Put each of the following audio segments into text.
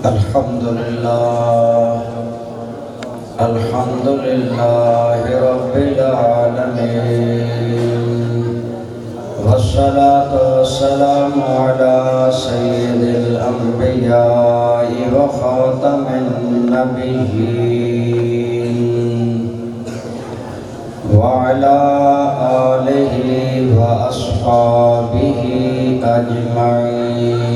الحمد لله رب العالمين، والصلاة والسلام على سيد الأنبياء وخاتم النبيين، وعلى آله وأصحابه أجمعين.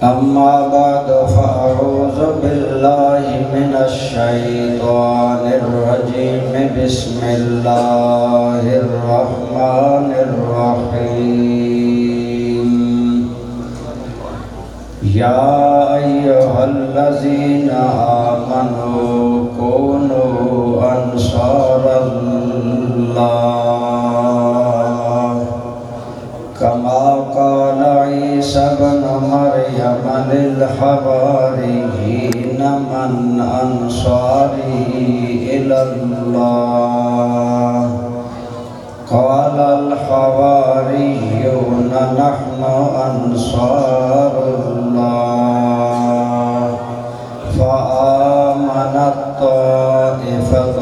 أما بعد، فأعوذ بالله من الشيطان الرجيم. بسم الله الرحمن الرحيم. يا أيها الذين آمنوا كونوا أنصار الله كما قال عيسى ابن مريم للحواريين من أنصاري إلى الله؟ قال الحواريون نحن أنصار الله. فآمنت طائفة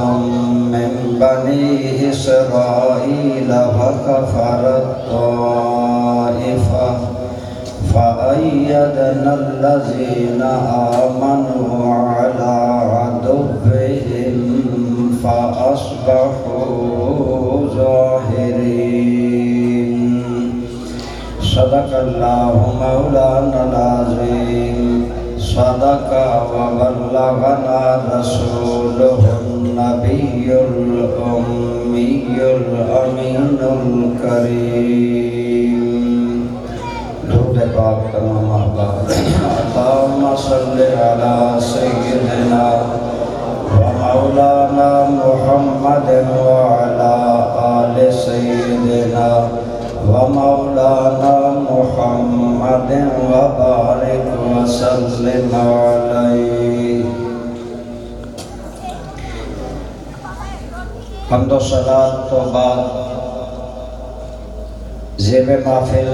من بني إسرائيل وكفرت طائفة، فأيدنا الذين آمنوا على عدوهم فأصبحوا ظاهرين. صدق الله مولانا العظيم. صدق وبلغنا رسوله النبي الأمي الأمين الكريم. درود پاک تمام آباد. اللهم صل على سيدنا ومولانا محمد وعلى آل سيدنا ومولانا محمد وبارك وسلم عليه. حمد و صلات تو بعد زیب محفل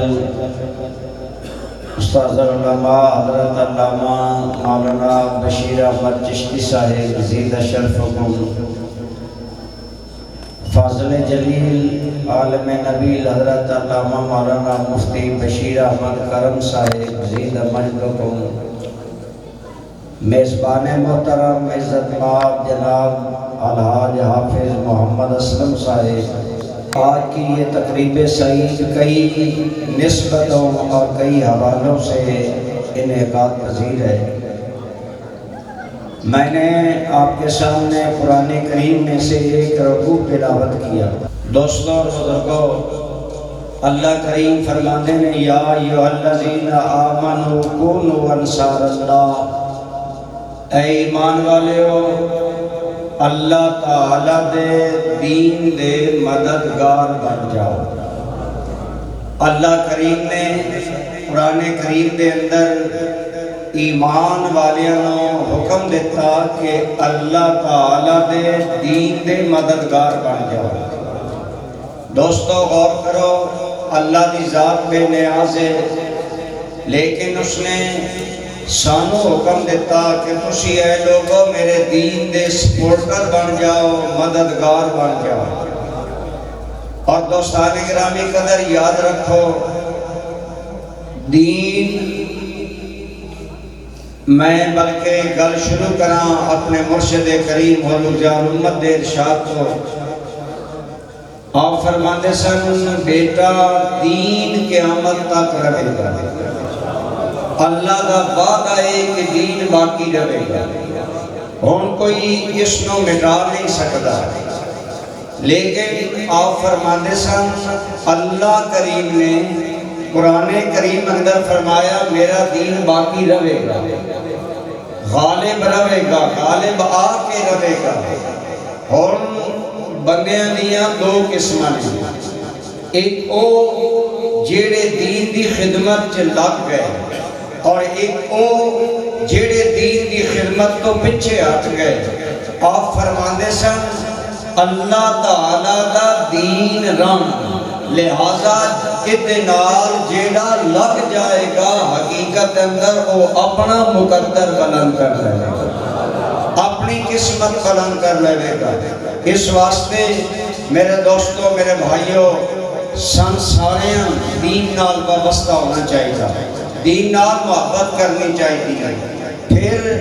استاد العلماء حضرت علامہ مولانا بشیر احمد چشتی صاحب زید شرفکم، فاضل جلیل عالم نبیل حضرت علامہ مولانا مفتی بشیر احمد کرم صاحب زید مجدکم، میزبان محترم عزت مآب جناب الحاج حافظ محمد اسلم صاحب، آج کی یہ تقریب سعید کئی نسبتوں اور کئی حوالوں سے انعقاد پذیر ہے. میں نے آپ کے سامنے قرآن کریم میں سے ایک رکوع تلاوت کیا. دوستوں اور بزرگوں، اللہ کریم فرماتے ہیں یا ایھا الذین آمنوا کونوا انصار اللہ، اے ایمان والےو اللہ تعالی دے دین دے مددگار بن جاؤ. اللہ کریم نے قرآن کریم دے اندر ایمان والیاں حکم دیتا کہ اللہ تعالی دے دین دے مددگار بن جاؤ. دوستو غور کرو، اللہ دی ذات بے نیاز ہے، لیکن اس نے سانو حکم دیتا کہ تسی اے لوگو میرے دین دے سپورٹر بن جاؤ، مددگار بن جاؤ. اور دوستان گرامی قدر یاد رکھو، دین میں بلکہ گل شروع کراں اپنے مرشد کریم حضور امت دے ارشاد تو. آپ فرماتے سن بیٹا دین قیامت تک رہے گا، اللہ کا وعدہ ہے کہ دین باقی رہے گا، ہن کوئی اس نو مٹا نہیں سکتا. لیکن آپ فرماتے سن اللہ کریم نے قرآن کریم اندر فرمایا میرا دین باقی رہے گا، غالب رہے گا، غالب آ کے رہے گا. اور بندیاں دیاں دو قسماں نے، ایک او جیڑے دین دی خدمت چ لگ گئے، اور ایک او جیڑے دین دی خدمت تو پیچھے ہٹ گئے. آپ فرماندے سن اللہ تعالیٰ دا دین رن، لہذا اتنال جیڑا لگ جائے گا حقیقت اندر وہ اپنا مقدر بلند کر لے گا، اپنی قسمت بلند کر لے گا۔ اس واسطے میرے دوستوں، میرے بھائیوں، سن ساریاں دین نال وابستہ ہونا چاہیے، دین نال محبت کرنی چاہیے۔ پھر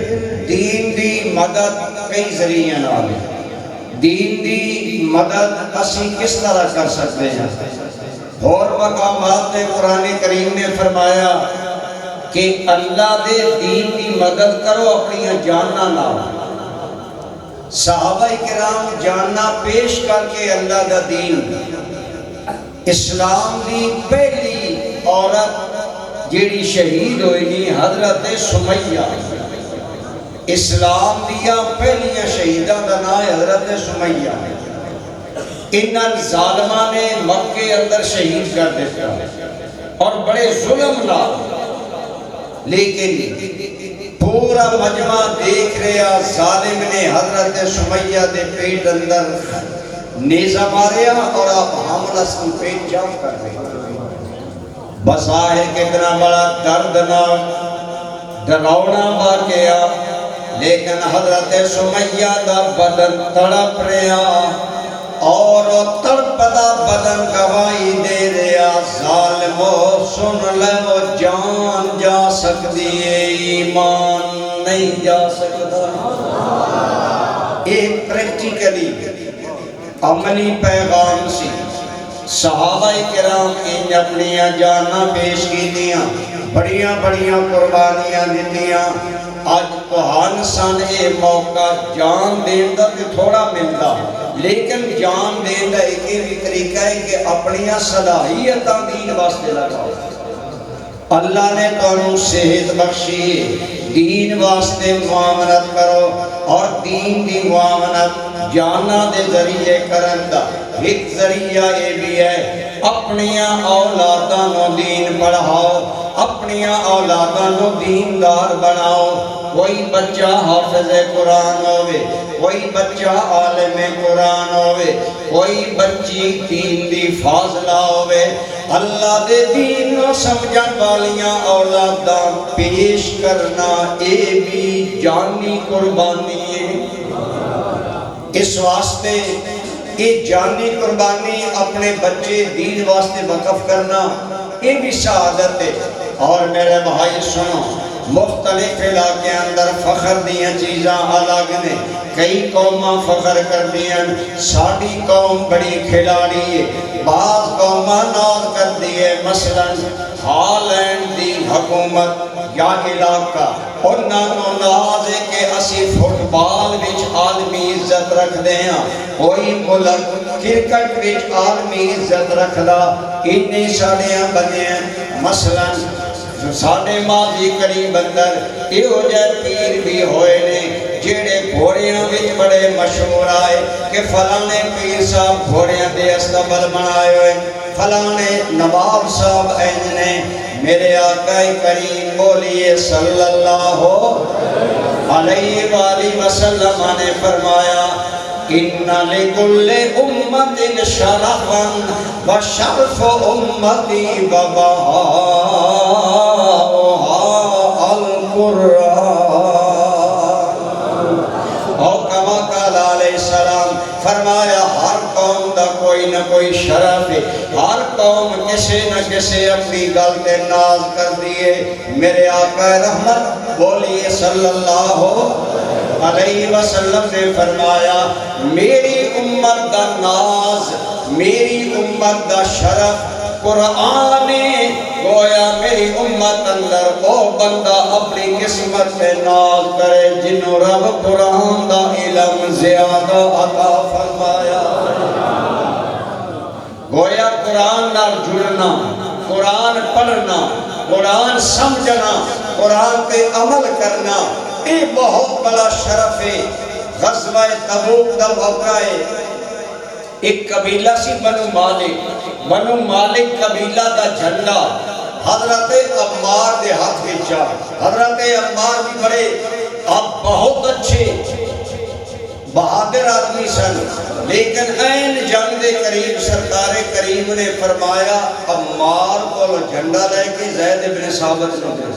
دین دی مدد کئی ذریعے نال، دین دی مدد اسی کس طرح کر سکتے ہیں؟ اور مقامات میں قرآن کریم نے فرمایا کہ اللہ دے دین دی مدد کرو اپنی جاننا نال۔ صحابہ کرام جاننا پیش کر کے اللہ دا دین، اسلام دی پہلی عورت جیڑی شہید ہوئی گی حضرت سمیہ، اسلام دیا پہلیاں شہیدہ دا نام حضرت سمیہ۔ انہاں ظالمہ نے مکے اندر شہید کر دیتا اور بڑے ظلم نہ، لیکن پورا مجمع دیکھ رہا ظالم نے حضرت سمیہ دے پیٹ اندر نیزہ ماریا اور آپ حملہ سے پیٹ جام کر رہے۔ بظاہر کتنا بڑا دردناک ڈراؤنا واقعہ، لیکن حضرت سمیہ دا بدن تڑپ رہا اور تڑپدا بدن گواہی دے رہا، ظالمو سن لو جان جا سکتی ہے ایمان نہیں جا سکتا۔ ایک پریکٹیکلی عملی پیغام سی، صحابہ کرام ان اپنی جاناں پیش کیتیاں، بڑیاں بڑیاں قربانیاں دیتیاں۔ آج کوہان سن اے موقع جان دین دا تے تھوڑا ملتا، لیکن جان دین دا ایک بھی طریقہ ہے کہ اپنیاں صلاحیتاں دین واسطے لگاؤ۔ اللہ نے تانوں صحت بخشی، دین واسطے معاملت کرو، اور دین دی معاملت جانا دے ذریعے کرن دا ایک ذریعہ یہ بھی ہے، اپنیاں اولاداں نو دین پڑھاؤ، اپنیاں اولاداں نو دیندار بناؤ۔ کوئی بچہ حافظ قرآن ہوئے، کوئی بچہ عالم قرآن ہوئے، کوئی بچی دین دی فاضلہ ہوئے، اللہ دے دین نو سمجھن والیاں اولاداں پیش کرنا اے بھی جانی قربانی ہے۔ اس واسطے یہ جانی قربانی اپنے بچے دین واسطے وقف کرنا یہ بھی شہادت ہے۔ اور میرے بھائی سنو، مختلف علاقے اندر فخر دیاں چیزاں الگ نے، کئی قوماں فخر کر دیاں، ساڑی قوم بڑی کھلاڑی ہے، بعض قوماں ناز کر دیئے، مثلا ہالینڈ دی حکومت یا علاقہ انہاں نو ناز ہے کہ اسی فٹ بال وچ عالمی عزت رکھ دیاں، کوئی ملک کرکٹ وچ عالمی عزت رکھ دا، اتنی ساڑیاں بنیاں۔ مثلا ساڑے ماضی قریب اندر ایو جائے پیر بھی ہوئے نے جیڑے گھوڑیاں وچ بڑے مشہور آئے کہ فلانے پیر صاحب گھوڑیاں دے استبل بنائے ہوئے، فلانے نواب صاحب اینج نے۔ میرے آقا کریم بولیے صلی اللہ علیہ وآلہ وسلم نے فرمایا ان لکل امت شرفا وشرف امتی وبہاؤہا القرآن۔ اور کما قال علیہ السلام فرمایا ہر قوم دا کوئی نہ کوئی شرف ہے، ہر قوم کسے نہ کسے اپنی گل تے ناز کر دیئے۔ میرے آقا رحمت بولیے صلی اللہ علیہ وسلم نے فرمایا میری امت دا ناز، میری امت دا شرف قرآن گویا میری امت اندر او بندہ اپنی قسمت پہ ناز کرے جنہوں رب قرآن دا علم زیادہ عطا فرمایا۔ گویا قرآن نال جڑنا، قرآن پڑھنا، قرآن سمجھنا، قرآن پہ عمل کرنا یہ بہت بڑا شرف ہے۔ غزوہ تبوک دا موقع ہے، ایک قبیلہ سی بنو مالک، بنو مالک قبیلہ دا جھنڈا حضرت عمار دے ہاتھ وچا۔ حضرت عمار بھی بڑے اب بہت اچھے بہادر آدمی سن، لیکن این جنگ دے قریب سرکار کریم نے فرمایا عمار کو جھنڈا لے کے زید بن ثابت نے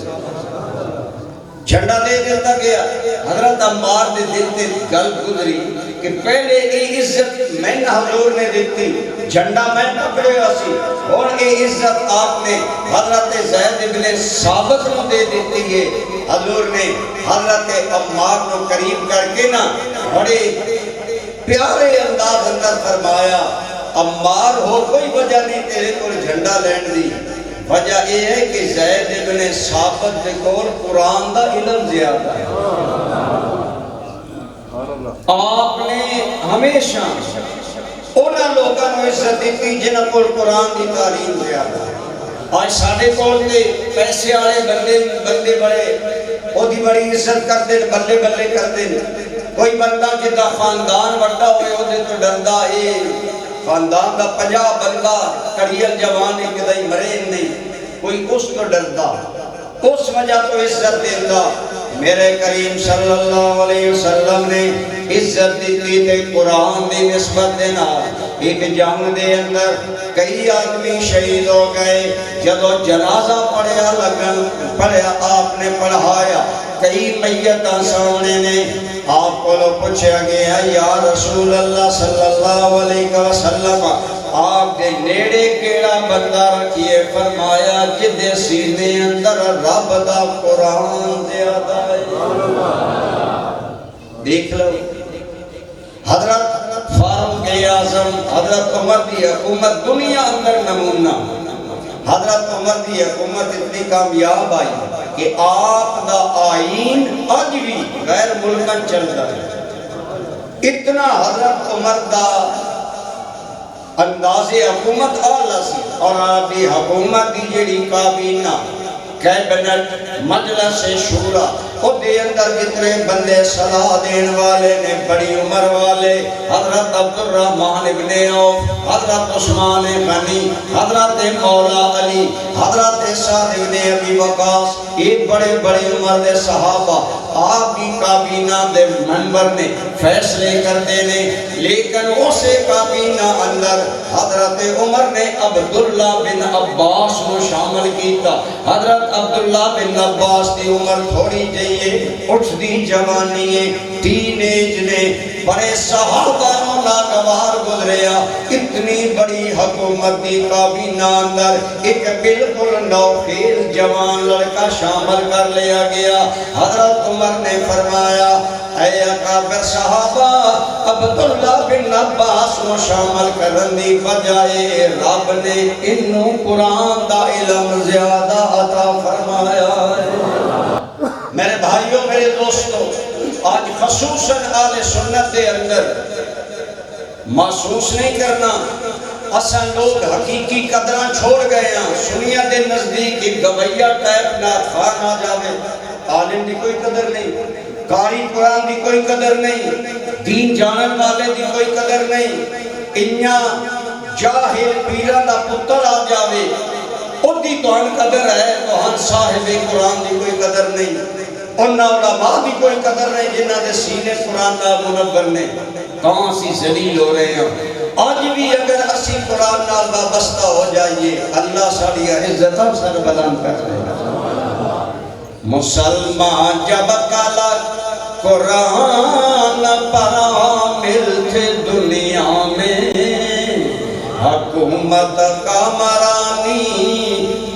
جھنڈا دے دیتا گیا۔ حضرت عمار دے دل تے گل گزری کہ پہلے یہ عزت میں حضور نے دیتی، جھنڈا میں پکڑے اسی، اور یہ عزت آپ نے حضرت زید بن ثابت کو دے دیتی ہے۔ حضور نے حضرت عمار کو قریب کر کے نا بڑے پیارے انداز اندر فرمایا عمار ہو کوئی وجہ نہیں تیرے کو جھنڈا لین دی، وجہ یہ ہے کہ زید بن ثابت دے کول قرآن دا علم زیادہ ہے۔ آپ نے ہمیشہ انہاں لوگوں کو عزت دیتی جنہاں کو قرآن دی تعلیم زیادہ ہے۔ آج ساڑھے کول دے پیسے آئے بندے بڑے وہ دی بڑی عزت کر دیں، بلے بلے کر دیں۔ کوئی بندہ جدا خاندان بڑھتا ہوئے وہ دے تو ڈردہ ہے، خاندان دا 50 بندہ کڑیل جوان ایک دائی مرین نہیں، کوئی اس تو ڈردہ، اس وجہ تو عزت دیندہ۔ میرے کریم صلی اللہ علیہ وسلم نے عزت دیتی تھے قرآن دی نسبت دینا۔ ایک جنگ دے اندر کئی آدمی شہید ہو گئے، جدو جنازہ پڑھیا آپ نے پڑھایا، کئی میتاں سامنے نے آپ کو پوچھا گیا یا رسول اللہ صلی اللہ علیہ وسلم آپ دے نیڑے کیڑا بندہ رکھیے؟ فرمایا جدے سینے اندر رب دا قرآن زیادہ ہے۔ دیکھ لو حضرت فاروق اعظم، حضرت عمر دی حکومت دنیا اندر نمونہ، حضرت عمر دی حکومت اتنی کامیاب آئی کہ آپ دا آئین آج بھی غیر ملکن چلتا ہے۔ اتنا حضرت عمر دا انداز حکومت آلہ سی، اور آپ دی حکومت دی جڑی کابینہ کیبنٹ مجلس شورا او دے اندر جتنے بندے صلاح دین والے نے بڑی عمر والے، حضرت عبد الرحمن ابن عوف، حضرت عثمان غنی، حضرت مولا علی، حضرت سعد ابن ابی وقاص، ایک بڑے بڑی عمر دے صحابہ آپ کی کابینہ دے منبر نے فیصلے کر دینے، لیکن اسے کابینہ اندر حضرت عمر نے عبداللہ بن عباس کو شامل کیتا۔ حضرت عبداللہ بن عباس دی عمر تھوڑی جائیے، اٹھ دی جوانی ہے، تین ایج نے، بڑے صحابہ ناگوار گزریا۔ اتنی بڑی حکومت دی کابینہ اندر ایک بالکل نوخیل جوان لڑکا شامل کر لیا گیا۔ حضرت عمر نے فرمایا اے اکابر صحابہ عبداللہ بن عباس کو شامل کرن دی بجائے رب نے انہوں قرآن دا علم زیادہ عطا فرمایا ہے۔ میرے بھائیوں میرے دوستوں، آج خصوصاً آل سنت دے اندر محسوس نہیں کرنا اصل لوگ حقیقی قدران چھوڑ گئے ہیں۔ سنیا دے نزدیک ایک گویہ ٹائپ نات خان آ جاوے، عالم دی کوئی قدر نہیں، قاری قرآن دی کوئی قدر نہیں، دین جانن والے دی کوئی قدر نہیں، انہاں جاہل پیران دا پتر آ جاوے ان دی تو ہن قدر ہے، تو ہن صاحب قرآن دی کوئی قدر نہیں، انہا علماء دی کوئی قدر نہیں جنہاں دے سینے قرآن دا منبر نے کہاں سی ذلیل ہو رہے ہیں۔ آج بھی اگر اسی قرآن نال وابستہ ہو جائیے اللہ ساڑی عزت سر بلند کر رہے ہیں۔ مسلمان جب کالا قرآن پڑھا ملتے دنیا میں، حکومت کامرانی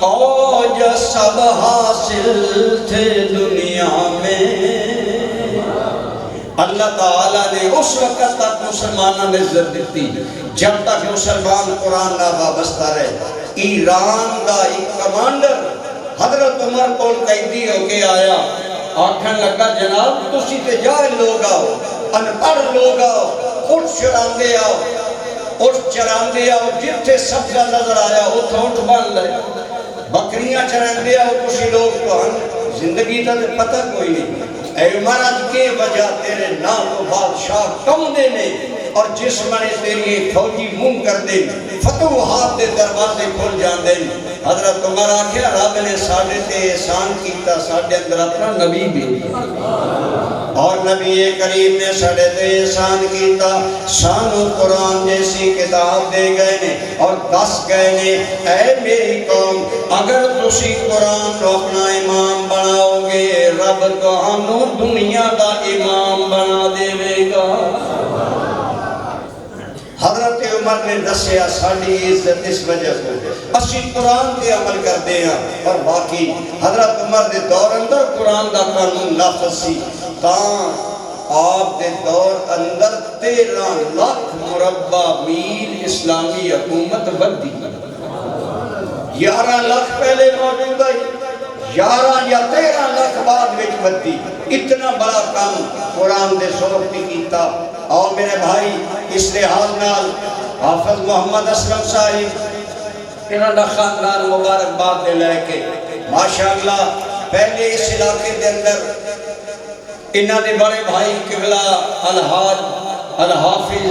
اوج سب حاصل تھے دنیا میں۔ اللہ تعالیٰ نے اس وقت تک مسلمانوں نے عزت دیتی جب تک مسلمان قرآن نہ وابستہ رہے۔ ایران دا ایک کمانڈر حضرت عمر کو قیدی ہو کے آیا، آکھن لگا جناب تسی تے جاہل لوگ آؤ، انپڑھ لوگ آؤ، اٹھ چراندے آؤ، اٹھ چراندے آؤ، جتھے سبزہ نظر آیا اتھا اٹھ بن لے، بکریاں چراندے آؤ، تسی لوگ تو ہن زندگی تا پتہ کوئی نہیں۔ اے عمر آج کے وجہ تیرے نام کو بادشاہ کم دینے اور جس منے تیری فوجی منہ کر دے فتوحات دے دروازے کھل جان دے حضرت عمر آخیا رب نے ساڈے تے احسان کیتا ساڈے اندر اپنا نبی بھی اور نبی کریم نے ساڈے تے احسان کیتا سانو قرآن جیسی کتاب دے گئے نے اور دس گئے نے اے میری قوم اگر تسی قرآن کو اپنا امام بناؤ گے رب تہانوں دنیا دا امام بنا دے گا حضرت عمر نے دسیا ساڈی عزت اس وجہ سے اسی قرآن تے عمل کردے ہیں اور باقی حضرت عمر دے دور اندر قرآن دا قانون نافذ سی تاں آپ دے دور اندر 13 لاکھ مربع میل اسلامی حکومت بدی 11 لاکھ پہلے موجود ہے 11 یا 13 لاکھ بعد وچ بدی اتنا بڑا کام قرآن دے سور تے کیتا اور میرے بھائی اس لحاظ نال حافظ محمد اسلم صاحب انہاں دا خاندان مبارک باد دے لے کے ماشاءاللہ پہلے اس علاقے دے اندر انہاں دے بڑے بھائی قبلہ الحاج الحافظ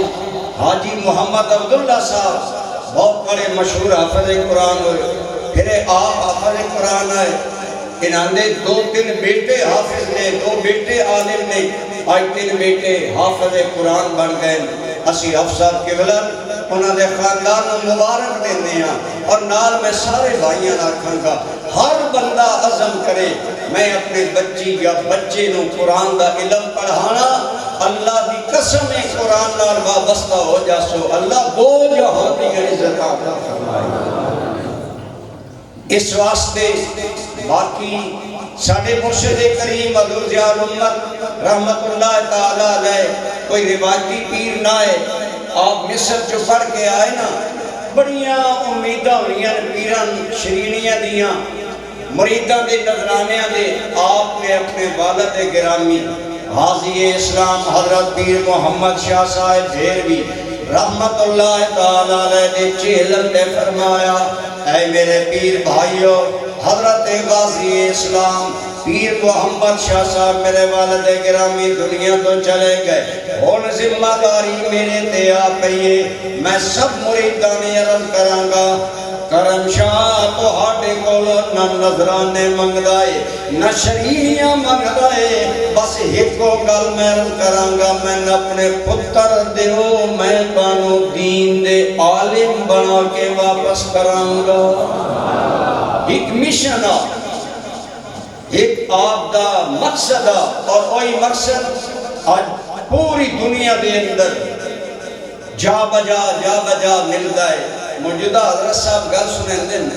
حاجی محمد عبداللہ صاحب بہت بڑے مشہور حافظ قرآن ہوئے پھر آپ حافظ قرآن آئے انہاں دے 2-3 بیٹے حافظ نے 2 بیٹے عالم نے آج 3 بیٹے حافظ قرآن بن گئے اسی افسر قبلہ انہاں دے خاندان مبارک دینے ہیں اور نال میں سارے بھائیاں رکھاں گا ہر بندہ عزم کرے میں اپنے بچی یا بچے نو قرآن دا علم پڑھانا اللہ دی قسم قرآن نال وابستہ ہو جاسو اللہ دو جہاں دی عزت عطا فرمائے اس واسطے باقی ساڑھے مرشد کریم حضور ضیاء الامت رحمت اللہ تعالیٰ علیہ کوئی روایتی پیر نہ ہے آپ مصر جو پڑھ کے آئے نا بڑیاں امیدہ ہوئیاں پیران شرینیاں دیاں مریدہ دے نظرانیاں دے آپ نے اپنے والد گرامی حاضی اسلام حضرت پیر محمد شاہ صاحب بھیروی رحمت اللہ تعالیٰ علیہ نے چہلم نے فرمایا اے میرے پیر بھائیو حضرت غازی اسلام پیر محمد شاہ صاحب میرے والد گرامی دنیا تو چلے گئے اور ذمہ داری میرے تے آ پئیے میں سب مریدانی عرض کراں گا کرم شاہ تو ہاٹے کولو نہ نظرانے منگدائے نہ شریعیاں منگدائے بس ہکو گل میں عرض کراں گا میں اپنے پتر دیو میں بانو دین دے عالم بنا کے واپس کراں گا ایک مشن ایک آپ دا مقصد اور وہی مقصد آج پوری دنیا دے اندر جا بجا ملتا ہے موجودہ حضرت صاحب گل سنیں دن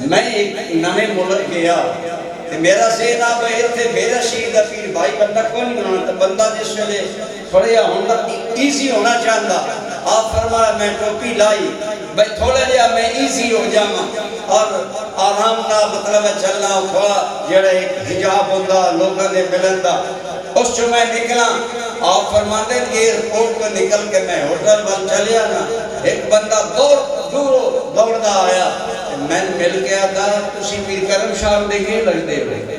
میں ایک نمے ملک گیا میرا ذہن آ گئے تھے میرا شہید پیر بھائی بندہ کون نہیں ہونا تو بندہ جس ویلے تھوڑے ہونا ایزی ہونا چاہتا آپ فرمایا میں ٹوپی لائی بھائی تھوڑا لیا میں ایزی ہو جاما اور آرام نہ مطلب چلنا تھوڑا جڑا ایک حجاب ہوتا لوگوں نے ملندا اس جو میں نکلا آپ فرماتے کہ ایئرپورٹ کو نکل کے میں ہوٹل بن چلیا نا ایک بندہ دوڑنا آیا میں مل گیا تھا تسی پیر کرم شاہ دیکھے لگ دے ہوئے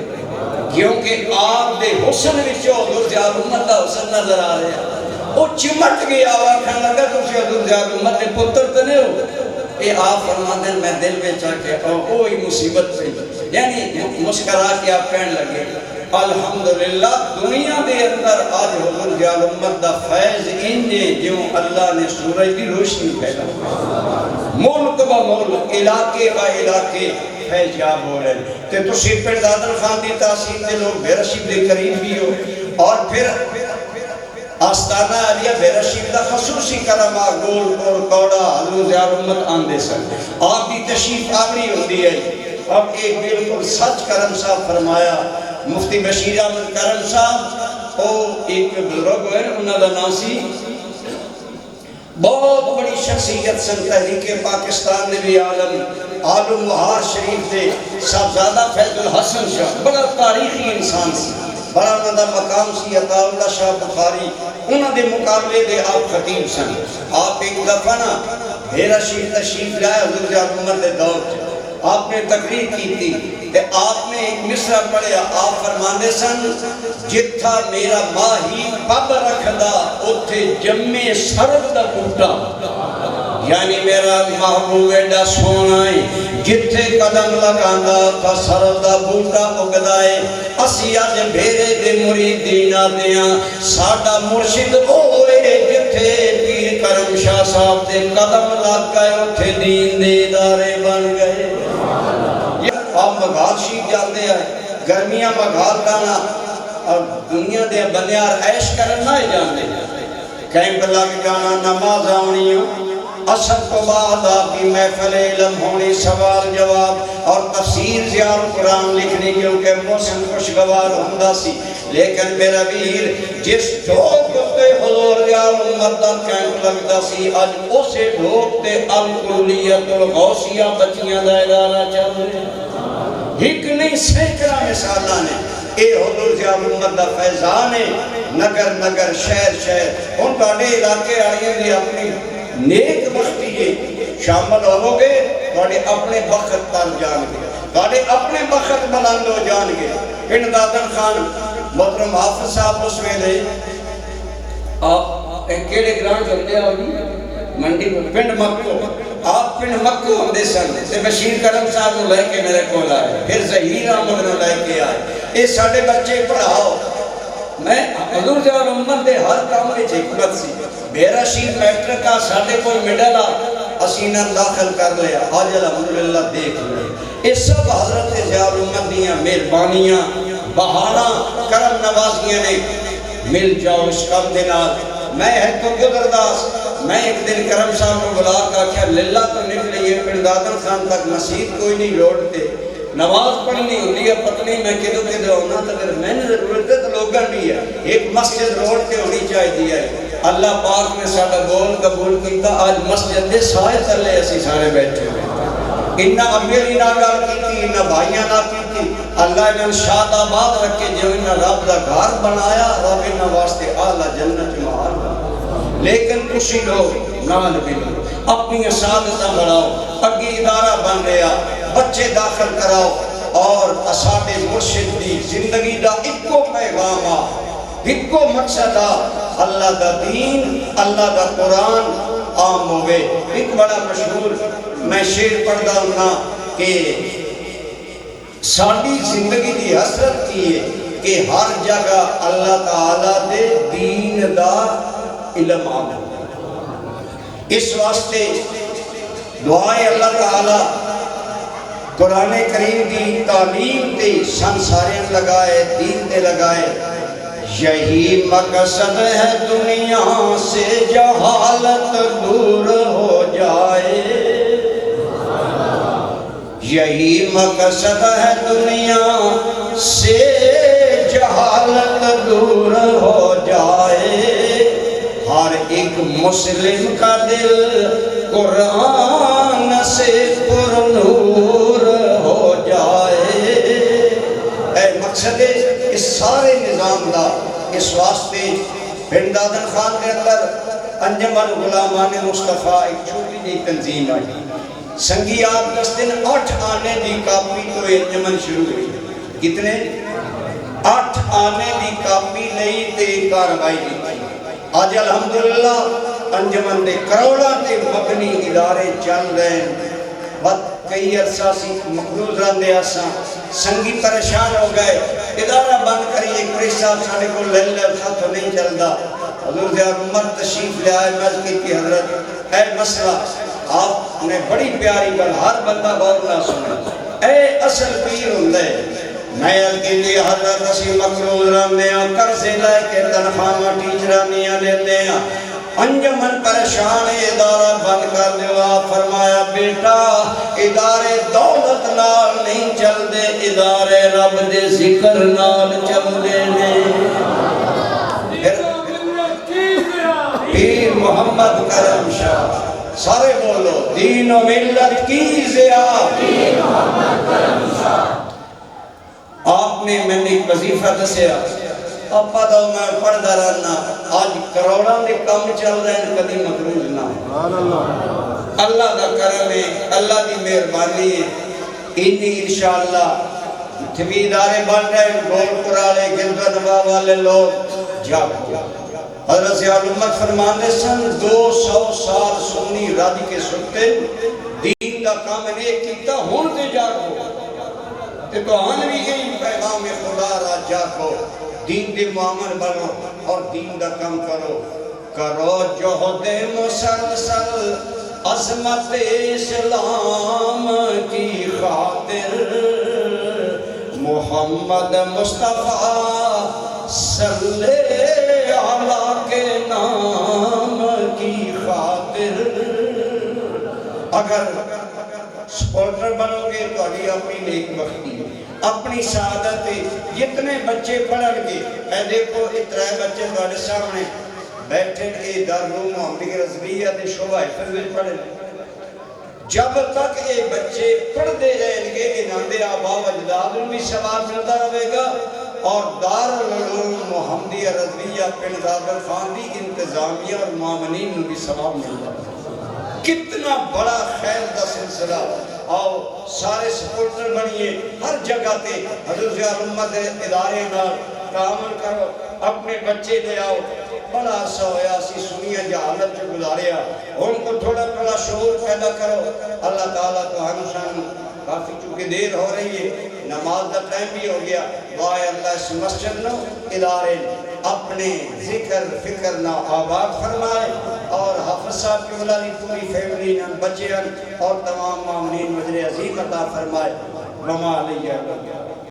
کیونکہ آپ دے حسن وچوں حضور ضیاء الامت دا حسن نظر آ رہا ہے وہ چمٹ گیا آخر لگا تسی حضور ضیاء الامت دے پتر تو نہیں ہو اے آپ فرماتے میں دل میں چاہ کے اوہی مصیبت پہ یعنی مسکرا کے آپ کہنے لگے الحمدللہ دنیا دے اندر آج حضور ضیاء الامت دا فیض انجے جو اللہ نے سورج کی روشنی پھیلا ملک با ملک علاقے با علاقے فیضیاب ہو رہے ہیں کہ تسی پھر دادر خان دی تحصیل دے لوگ بے رشید دے قریب بھی ہو اور پھر آستانہ علیہ بے رشید دا خصوصی کرم گول اور کوڑا حضور ضیاء الامت آندے سن آپ دی تشریف آوری ہوتی ہے اب ایک بالکل سچ کرم صاحب فرمایا مفتی بشیر احمد کرم صاحب وہ ایک بزرگ ہوئے انہوں دا ناسی بہت بڑی شخصیت سن تحریک پاکستان نے بھی عالم مہار شریف دے صاحبزادہ فیض الحسن شاہ بڑا تاریخی انسان سی بڑا انہوں دا مقام سی عطا اللہ شاہ بخاری انہوں دے مقابلے دے آپ خطیب سن آپ ایک دفعہ نا بھیرا شریف تشریف لائے حضور ضیاء الامت دے دور آپ نے تقریر کی تھی کہ آپ نے ایک مصرع پڑھیا، آپ فرماندے سن جتھا میرا ماہی پب رکھدا اتھے جمے سرد دا بوٹا، یعنی میرا محبوب ایڈا سونا ہے جتھے قدم لگاندا تھا سرد دا بوٹا اگدائے۔ اسی اج بھیرے دے مریدین آدیاں ساڈا مرشد ہوئے جتھے پیر کرم شاہ صاحب دے قدم لگ گئے اتھے دین دے ادارے بن گئے۔ آپ مغال شیف جاتے ہیں، گرمیاں مغال دانا اور دنیا دے بندیار عیش کرنا ہی جاندے کیمپ لگ جانا، نماز آنی اثر کو بعد آپ کی محفل علم ہونی، سوال جواب اور تفسیر زیار قرآن لکھنی، کیونکہ موسم خوشگوار ہوندا سی۔ لیکن میرا ویر جس ڈھوک تے حضور زیار امت دا کیمپ لگدا سی، آج اسے ڈھوک تے الکلیت الغوثیہ بچیاں دا ادارہ چل رہے ہیں۔ ایک نہیں سینکڑا مثالاں نے، اے حضور زیار امت دا فیضان ہے، نگر نگر شہر شہر ان تواڈے علاقے آئیے دی اپنی نیک بختی ہے، شامل ہو گے تواڈے اپنے بخت تر جان گے، تواڈے اپنے بخت بلند ہو جان گے۔ پنڈ دادن خان محترم حافظ صاحب اس ویلے آپ کیڑے گرانٹ ہوندے آ منڈی پنڈ مکو، آپ پنڈ مکو ہوندے سن تے بشیر کرم صاحب نو لے کے میرے کول آئے، پھر ظہیر احمد نو لے کے آئے، اے ساڈے بچے پڑھاؤ۔ میں حضور جواب امت دے ہر کام وچ حکمت سی، میرا شیر میٹرک کا ساڈے کوئی مڈل اسینہ داخل کر لیا، آج الحمدللہ دیکھ لے۔ یہ سب حضرت ضیاء الامت دیاں مہربانیاں بہاراں کرم نوازیاں نے، مل جاؤ اس کام دے نال۔ میں ہے تو گدرداس، میں ایک دن کرم صاحب کو بلا کے آخیا للہ تو نکلی ہے پنڈ دادن خان تک مسجد کوئی نہیں روڑتے، نماز پڑھنی ہوتی ہے پتنی میں کدھو کدھو ہونا تو اگر میں نے ضرورت ہے تو لوگاں بھی ہے، ایک مسجد روڑ کے ہونی چاہیے ہے۔ اللہ پاک نے ساڈا بول قبول کیتا، آج مسجد دے سائے تلے اسی سارے بیٹھے ہوئے۔ انہاں امیری نہ گل کیتی، انہاں بھائیاں نہ کیتی، اللہ انہاں شاد آباد رکھے، جو انہاں رب دا گھر بنایا، رب انہاں واسطے اعلیٰ جنت محال بنا۔ لیکن کچھ لوگ نال ملو، اپنی سعادتاں بڑھاؤ، اگے ادارہ بن رہا، بچے داخل کراؤ، اور اساڈے مرشد دی زندگی دا اکو پیغام آ، اکو مقصد آ، اللہ دا دین، اللہ دا قرآن عام ہوئے۔ ایک بڑا مشہور میں شعر پڑھدا ہوں کہ ساڈی زندگی دی حسرت کی ہے کہ ہر جگہ اللہ تعالیٰ دے دین دا علم آمد۔ اس واسطے دعائے اللہ تعالیٰ قرآن کریم دی تعلیم تے سنساریں لگائے، دین تے لگائے۔ یہی مقصد ہے دنیا سے جہالت دور ہو جائے، یہی مقصد ہے دنیا سے جہالت دور ہو جائے، ہر ایک مسلم کا دل قرآن سے پر نور ہو جائے۔ اے مقصد اس سارے نظام دا، اس واسطے پنڈ دادن خان کے اندر انجمن غلامان مصطفیٰ ایک چھوٹی جی تنظیم آئی، سنگی آپ 10 دن 8 آنے دی کاپی تو انجمن شروع ہوئی، کتنے 8 آنے دی کاپی لئی تے کاروائی کی۔ آج الحمدللہ انجمن دے کروڑا تے مبنی ادارے چل رہے ہیں۔ بات کئی عرصہ سی مقروض رہندے آساں، سنگی پریشان ہو گئے، ادارہ بند کریے، قریش صاحب ساڑے کو لے خط نہیں چلدا۔ حضور ضیاء الامت تشریف لے آئے، میں کی حضرت اے مسئلہ آپ نے بڑی پیاری گل ہر بندہ غور نہ سنے، اے اصل پیر ہوندے میں اکیلی حضرت اسی مقروض رہندے ہیں، قرضے لے کے تنخواہ ٹیچرانیاں لیندے ہیں، انجمن پریشان ادارہ بند کر دیوا۔ فرمایا بیٹا ادارے دولت نال نہیں چل دے، ادارے رب دے ذکر نال چل دے نے۔ پیر محمد کرم شاہ، سارے بولو دین و ملت کی ضیاء، پیر محمد کرم شاہ۔ آپ نے میں نے وظیفہ دسیا، اپا دا میں پڑھدا رہنا، آج کروڑاں دے کام چل رہے ہیں، کدی مقروض نہ ہے۔ اللہ دا کرم ہے، اللہ دی مہربانی ہے۔ انہی انشاءاللہ جتنے ادارے بن رہے ہیں گول پرالے گردہ نواز والے لوگ جاگو حضرت ضیاء الامت فرمانے سن 200 سال سنی رج کے سنتے دین دا کام نے کیتا ہون دے جاگو تے تو بھی یہی پیغام خدا را جاگو دین دے معامل بنو اور دین دا کام کرو کرو جہد مسلسل عظمت اسلام کی خاطر محمد مصطفیٰ صلی اللہ کے نام کی خاطر اگر سپورٹر بنو گے تو ابھی اپنی نیک بختی اپنی سعادت جتنے بچے پڑھن گے اے دیکھو اترائے بچے تھوڑے سامنے بیٹھے اے دارالعلوم محمدیہ رضویہ دے شعبہ حفظ وچ پڑھے جب تک اے بچے پڑھتے رہیں گے انہاں دے آبا و اجداد نوں بھی ثواب ملتا رہے گا اور دارالعلوم محمدیہ رضویہ پنڈ زادر خان دی انتظامیہ اور معاونین نوں بھی ثواب ملتا رہے گا کتنا بڑا خیر دا سلسلہ آؤ سارے سپورٹر بنیے ہر جگہ تے حضرت ضیاء الامت ادارے نال تعامل کرو اپنے بچے لے آؤ بڑا عرصہ ہویا سی سنیا جہالت جو گزاریا ان کو تھوڑا تھوڑا شعور پیدا کرو اللہ تعالیٰ تو ہم شان کافی چونکہ دیر ہو رہی ہے نماز دا ٹائم بھی ہو گیا دعائے اللہ اس مسجد نو ادارے اپنے ذکر فکر نہ آباد فرمائے اور حافظ صاحب کی اولالی پوری فیملی بچے اور تمام معاملین وزر عظیم عطا فرمائے وما علیہ